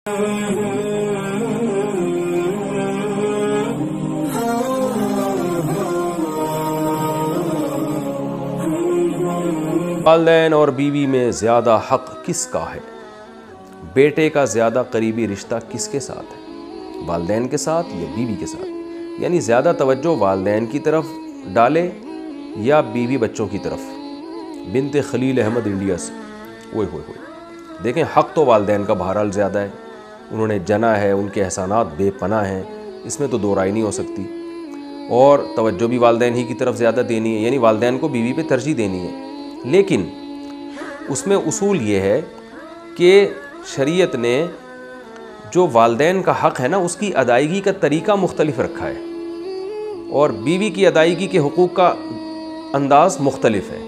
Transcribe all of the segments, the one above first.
والدین اور بیوی میں زیادہ حق کس کا ہے؟ بیٹے کا زیادہ قریبی رشتہ کس کے ساتھ ہے؟ والدین کے ساتھ یا بیوی کے ساتھ؟ یعنی زیادہ توجہ والدین کی طرف ڈالے یا بیوی بچوں کی طرف؟ بنت خلیل احمد انڈیا سے ہوئے دیکھیں، حق تو والدین کا بہرحال زیادہ ہے، انہوں نے جنا ہے، ان کے احسانات بے پناہ ہیں، اس میں تو دو رائے نہیں ہو سکتی، اور توجہ بھی والدین ہی کی طرف زیادہ دینی ہے، یعنی والدین کو بیوی پہ ترجیح دینی ہے۔ لیکن اس میں اصول یہ ہے کہ شریعت نے جو والدین کا حق ہے نا، اس کی ادائیگی کا طریقہ مختلف رکھا ہے، اور بیوی کی ادائیگی کے حقوق کا انداز مختلف ہے،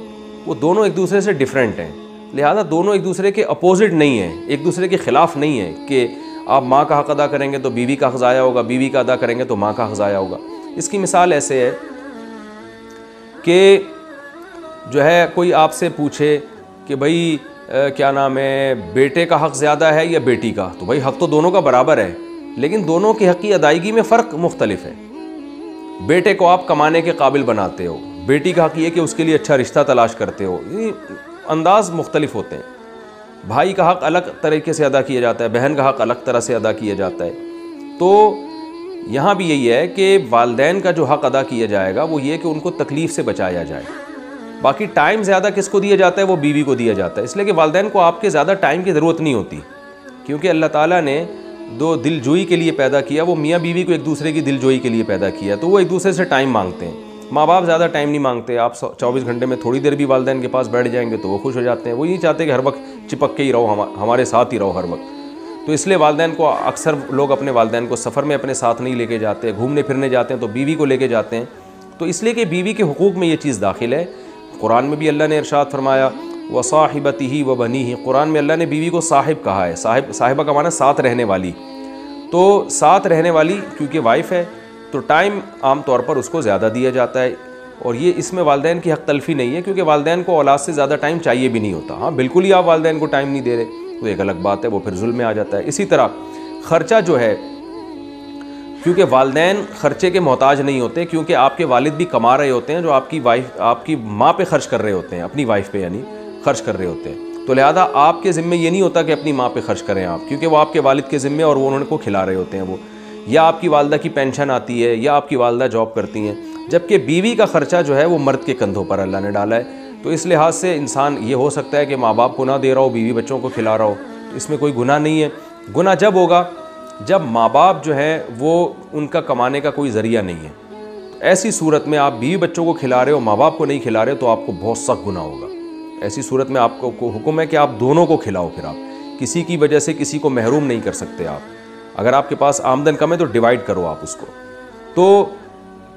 وہ دونوں ایک دوسرے سے ڈیفرنٹ ہیں، لہذا دونوں ایک دوسرے کے اپوزٹ نہیں ہیں، ایک دوسرے کے خلاف نہیں ہیں کہ آپ ماں کا حق ادا کریں گے تو بیوی کا حق ضائع ہوگا، بیوی کا ادا کریں گے تو ماں کا حق ضائع ہوگا۔ اس کی مثال ایسے ہے کہ جو ہے کوئی آپ سے پوچھے کہ بھائی کیا نام ہے، بیٹے کا حق زیادہ ہے یا بیٹی کا؟ تو بھائی حق تو دونوں کا برابر ہے، لیکن دونوں کی حق کی ادائیگی میں فرق مختلف ہے۔ بیٹے کو آپ کمانے کے قابل بناتے ہو، بیٹی کا حق یہ کہ اس کے لیے اچھا رشتہ تلاش کرتے ہو، یہ انداز مختلف ہوتے ہیں۔ بھائی کا حق الگ طریقے سے ادا کیا جاتا ہے، بہن کا حق الگ طرح سے ادا کیا جاتا ہے۔ تو یہاں بھی یہی ہے کہ والدین کا جو حق ادا کیا جائے گا وہ یہ کہ ان کو تکلیف سے بچایا جائے، باقی ٹائم زیادہ کس کو دیا جاتا ہے؟ وہ بیوی کو دیا جاتا ہے، اس لیے کہ والدین کو آپ کے زیادہ ٹائم کی ضرورت نہیں ہوتی، کیونکہ اللہ تعالیٰ نے دو دل جوئی کے لیے پیدا کیا، وہ میاں بیوی کو ایک دوسرے کی دل جوئی کے لیے پیدا کیا، تو وہ ایک دوسرے سے ٹائم مانگتے ہیں۔ ماں باپ زیادہ ٹائم نہیں مانگتے، آپ 24 گھنٹے میں تھوڑی دیر بھی والدین کے پاس بیٹھ جائیں گے تو وہ خوش ہو جاتے ہیں، وہ نہیں چاہتے کہ ہر وقت چپک کے ہی رہو، ہمارے ساتھ ہی رہو ہر وقت۔ تو اس لیے والدین کو اکثر لوگ اپنے والدین کو سفر میں اپنے ساتھ نہیں لے کے جاتے، گھومنے پھرنے جاتے ہیں تو بیوی کو لے کے جاتے ہیں، تو اس لیے کہ بیوی کے حقوق میں یہ چیز داخل ہے۔ قرآن میں بھی اللہ نے ارشاد فرمایا وَصَاحِبَتِهِ وَبَنِيهِ، قرآن میں اللہ نے بیوی کو صاحب کہا ہے، صاحبہ کا معنی ساتھ رہنے والی، تو ساتھ رہنے والی کیونکہ وائف ہے تو ٹائم عام طور پر اس کو زیادہ دیا جاتا ہے، اور یہ اس میں والدین کی حق تلفی نہیں ہے، کیونکہ والدین کو اولاد سے زیادہ ٹائم چاہیے بھی نہیں ہوتا۔ ہاں بالکل ہی آپ والدین کو ٹائم نہیں دے رہے تو ایک الگ بات ہے، وہ پھر ظلم میں آ جاتا ہے۔ اسی طرح خرچہ جو ہے، کیونکہ والدین خرچے کے محتاج نہیں ہوتے، کیونکہ آپ کے والد بھی کما رہے ہوتے ہیں جو آپ کی ماں پہ خرچ کر رہے ہوتے ہیں، اپنی وائف پہ یعنی خرچ کر رہے ہوتے ہیں، تو لہذا آپ کے ذمے یہ نہیں ہوتا کہ اپنی ماں پہ خرچ کریں آپ، کیونکہ وہ آپ کے والد کے ذمے اور وہ انہوں کو کھلا رہے ہوتے ہیں، وہ یا آپ کی والدہ کی پینشن آتی ہے یا آپ کی والدہ جاب کرتی ہیں، جبکہ بیوی کا خرچہ جو ہے وہ مرد کے کندھوں پر اللہ نے ڈالا ہے۔ تو اس لحاظ سے انسان یہ ہو سکتا ہے کہ ماں باپ کو نہ دے رہا ہو، بیوی بچوں کو کھلا رہا ہو، تو اس میں کوئی گناہ نہیں ہے۔ گناہ جب ہوگا جب ماں باپ جو ہیں وہ ان کا کمانے کا کوئی ذریعہ نہیں ہے، ایسی صورت میں آپ بیوی بچوں کو کھلا رہے ہو، ماں باپ کو نہیں کھلا رہے، تو آپ کو بہت سخت گناہ ہوگا۔ ایسی صورت میں آپ کو حکم ہے کہ آپ دونوں کو کھلاؤ، پھر آپ کسی کی وجہ سے کسی کو محروم نہیں کر سکتے آپ۔ اگر آپ کے پاس آمدن کم ہے تو ڈیوائیڈ کرو آپ اس کو۔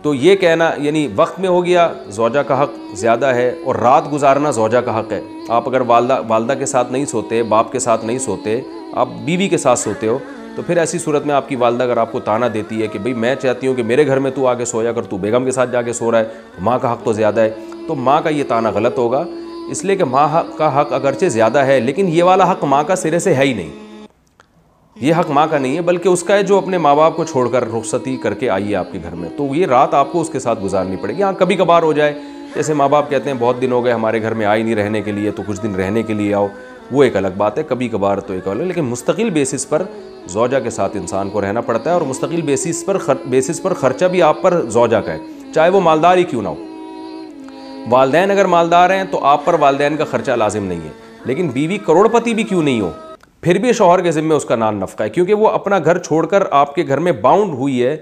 تو یہ کہنا یعنی وقت میں ہو گیا زوجہ کا حق زیادہ ہے، اور رات گزارنا زوجہ کا حق ہے۔ آپ اگر والدہ کے ساتھ نہیں سوتے، باپ کے ساتھ نہیں سوتے، آپ بیوی کے ساتھ سوتے ہو، تو پھر ایسی صورت میں آپ کی والدہ اگر آپ کو تانا دیتی ہے کہ بھئی میں چاہتی ہوں کہ میرے گھر میں تو آ کے سویا کر، تو بیگم کے ساتھ جا کے سو رہا ہے، ماں کا حق تو زیادہ ہے، تو ماں کا یہ تانا غلط ہوگا، اس لیے کہ ماں کا حق اگرچہ زیادہ ہے لیکن یہ والا حق ماں کا سرے سے ہے ہی نہیں، یہ حق ماں کا نہیں ہے بلکہ اس کا ہے جو اپنے ماں باپ کو چھوڑ کر رخصتی کر کے آئی ہے آپ کے گھر میں، تو یہ رات آپ کو اس کے ساتھ گزارنی پڑے گی۔ ہاں کبھی کبھار ہو جائے، جیسے ماں باپ کہتے ہیں بہت دن ہو گئے ہمارے گھر میں آئی نہیں رہنے کے لیے، تو کچھ دن رہنے کے لیے آؤ، وہ ایک الگ بات ہے، کبھی کبھار تو ایک الگ، لیکن مستقل بیسس پر زوجہ کے ساتھ انسان کو رہنا پڑتا ہے، اور مستقل بیسس پر خرچہ بھی آپ پر زوجہ کا ہے، چاہے وہ مالدار ہی کیوں نہ ہو۔ والدین اگر مالدار ہیں تو آپ پر والدین کا خرچہ لازم نہیں ہے، لیکن بیوی کروڑ پتی بھی کیوں نہیں ہو، پھر بھی شوہر کے ذمہ اس کا نان نفقہ ہے، کیونکہ وہ اپنا گھر چھوڑ کر آپ کے گھر میں باؤنڈ ہوئی ہے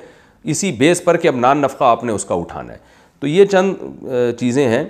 اسی بیس پر کہ اب نان نفقہ آپ نے اس کا اٹھانا ہے۔ تو یہ چند چیزیں ہیں